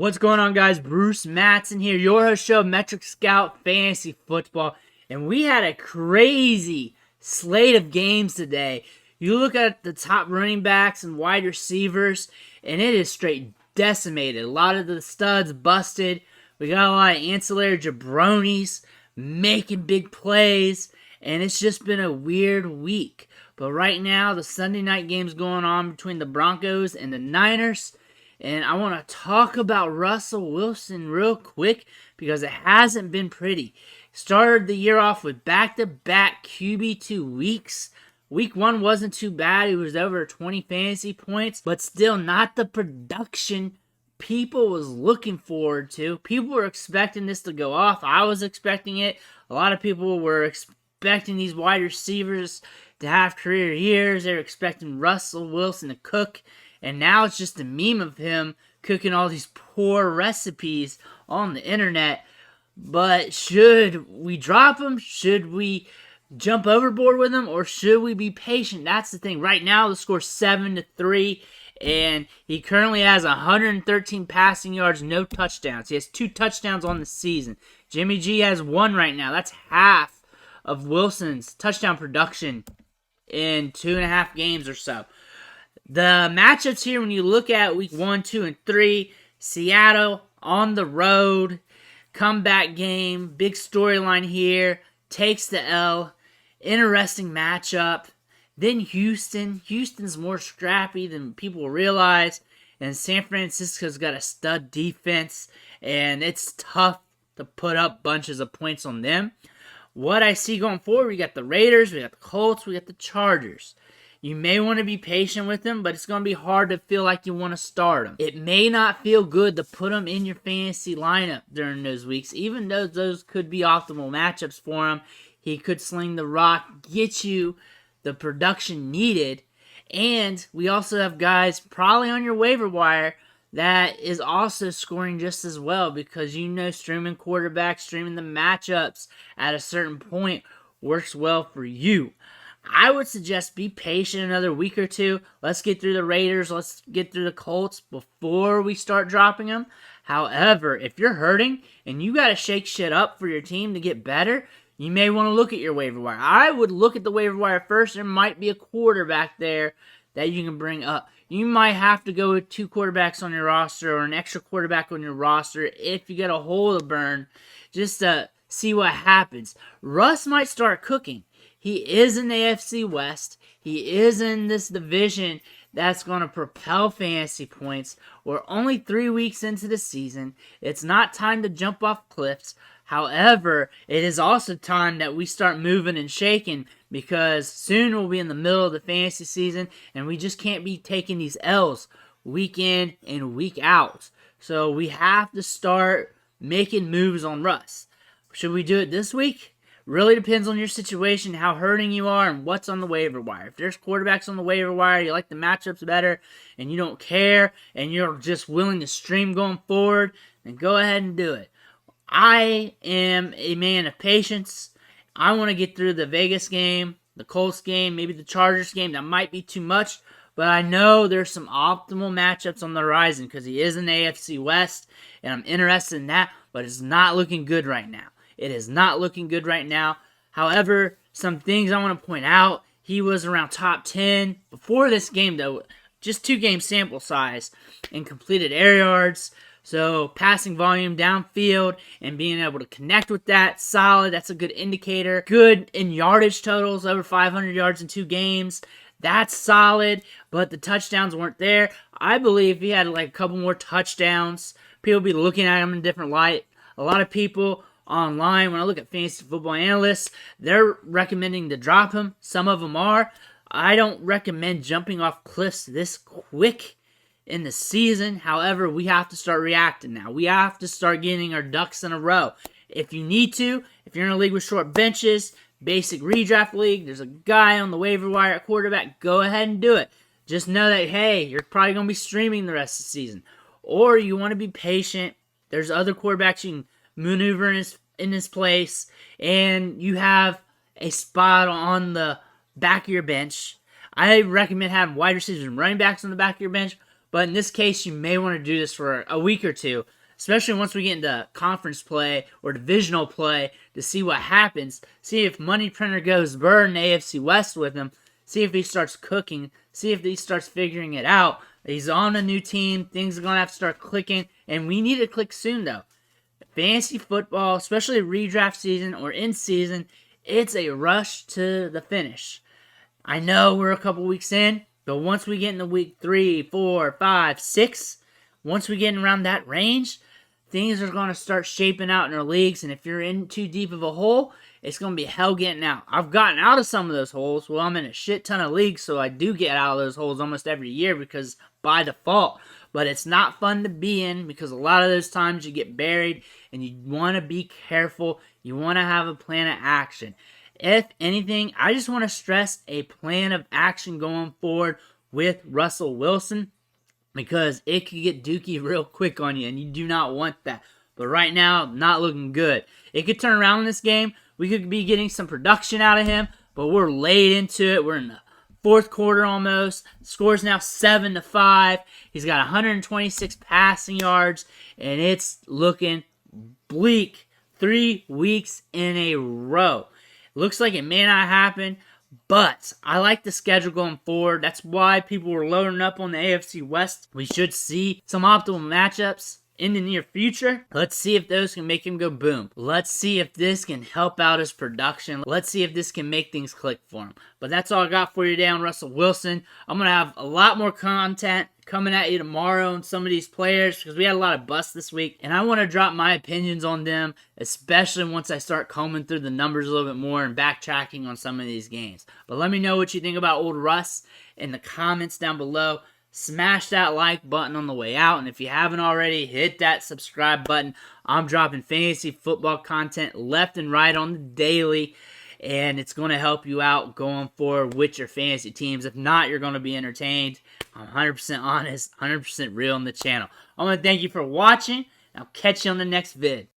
What's going on, guys? Bruce Matson here, your host show, Metric Scout Fantasy Football. And we had a crazy slate of games today. You look at the top running backs and wide receivers, and it is straight decimated. A lot of the studs busted. We got a lot of ancillary jabronis making big plays, and it's just been a weird week. But right now, the Sunday night game's going on between the Broncos and the Niners. And I want to talk about Russell Wilson real quick because it hasn't been pretty. Started the year off with back-to-back QB2 weeks. Week 1 wasn't too bad. It was over 20 fantasy points, but still not the production people was looking forward to. People were expecting this to go off. I was expecting it. A lot of people were expecting these wide receivers to have career years. They were expecting Russell Wilson to cook. And now it's just a meme of him cooking all these poor recipes on the internet. But should we drop him? Should we jump overboard with him? Or should we be patient? That's the thing. Right now, the score's 7-3. And he currently has 113 passing yards, no touchdowns. He has 2 touchdowns on the season. Jimmy G has 1 right now. That's half of Wilson's touchdown production in 2.5 games or so. The matchups here, when you look at week 1, 2, and 3, Seattle on the road, comeback game, big storyline here, takes the L, interesting matchup. Then Houston. Houston's more scrappy than people realize, and San Francisco's got a stud defense, and it's tough to put up bunches of points on them. What I see going forward, we got the Raiders, we got the Colts, we got the Chargers. You may want to be patient with them, but it's going to be hard to feel like you want to start them. It may not feel good to put them in your fantasy lineup during those weeks, even though those could be optimal matchups for him. He could sling the rock, get you the production needed, and we also have guys probably on your waiver wire that is also scoring just as well, because you know streaming quarterbacks, streaming the matchups at a certain point works well for you. I would suggest be patient another week or two. Let's get through the Raiders. Let's get through the Colts before we start dropping them. However, if you're hurting and you got to shake shit up for your team to get better, you may want to look at your waiver wire. I would look at the waiver wire first. There might be a quarterback there that you can bring up. You might have to go with 2 quarterbacks on your roster or an extra quarterback on your roster if you get a hole to burn, just to see what happens. Russ might start cooking. He is in the AFC West. He is in this division that's going to propel fantasy points. We're only 3 weeks into the season. It's not time to jump off cliffs. However, it is also time that we start moving and shaking, because soon we'll be in the middle of the fantasy season and we just can't be taking these L's week in and week out. So we have to start making moves on Russ. Should we do it this week? Really depends on your situation, how hurting you are, and what's on the waiver wire. If there's quarterbacks on the waiver wire, you like the matchups better, and you don't care, and you're just willing to stream going forward, then go ahead and do it. I am a man of patience. I want to get through the Vegas game, the Colts game, maybe the Chargers game. That might be too much, but I know there's some optimal matchups on the horizon because he is in the AFC West, and I'm interested in that, but it's not looking good right now. It is not looking good right now. However, some things I want to point out. He was around top 10 before this game, though. Just 2-game sample size in completed air yards. So passing volume downfield and being able to connect with that, solid. That's a good indicator. Good in yardage totals, over 500 yards in 2 games. That's solid, but the touchdowns weren't there. I believe if he had like a couple more touchdowns, people would be looking at him in a different light. A lot of people online, when I look at fantasy football analysts, they're recommending to drop him. Some of them are. I don't recommend jumping off cliffs this quick in the season. However, we have to start reacting now. We have to start getting our ducks in a row. If you need to, if you're in a league with short benches, basic redraft league, there's a guy on the waiver wire at quarterback, go ahead and do it. Just know that, hey, you're probably going to be streaming the rest of the season. Or you want to be patient. There's other quarterbacks you can maneuver in his place, and you have a spot on the back of your bench. I recommend having wide receivers and running backs on the back of your bench, But in this case, you may want to do this for a week or two, especially once we get into conference play or divisional play, to see what happens. See if Money Printer goes bird in the AFC West with him. See if he starts cooking. See if he starts figuring it out. He's on a new team. Things are going to have to start clicking. And we need to click soon, though. Fantasy football, especially redraft season or in season, it's a rush to the finish. I know we're a couple weeks in, but once we get into week 3, 4, 5, 6, once we get around that range, things are going to start shaping out in our leagues. And if you're in too deep of a hole, it's going to be hell getting out. I've gotten out of some of those holes. Well, I'm in a shit ton of leagues, so I do get out of those holes almost every year because by default. But it's not fun to be in because a lot of those times you get buried and you want to be careful. You want to have a plan of action. If anything, I just want to stress a plan of action going forward with Russell Wilson because it could get dookie real quick on you and you do not want that. But right now, not looking good. It could turn around in this game. We could be getting some production out of him, but we're late into it. We're in the fourth quarter almost. Score's now 7-5. He's got 126 passing yards, and it's looking bleak 3 weeks in a row. Looks like it may not happen, but I like the schedule going forward. That's why people were loading up on the AFC West. We should see some optimal matchups in the near future. Let's see if those can make him go boom. Let's see if this can help out his production. Let's see if this can make things click for him. But that's all I got for you today on Russell Wilson. I'm going to have a lot more content coming at you tomorrow on some of these players because we had a lot of busts this week. And I want to drop my opinions on them, especially once I start combing through the numbers a little bit more and backtracking on some of these games. But let me know what you think about old Russ in the comments down below. Smash that like button on the way out, and if you haven't already, hit that subscribe button. I'm dropping fantasy football content left and right on the daily, and it's going to help you out going forward with your fantasy teams. If not, you're going to be entertained. I'm 100% honest, 100% real on the channel. I want to thank you for watching. I'll catch you on the next vid.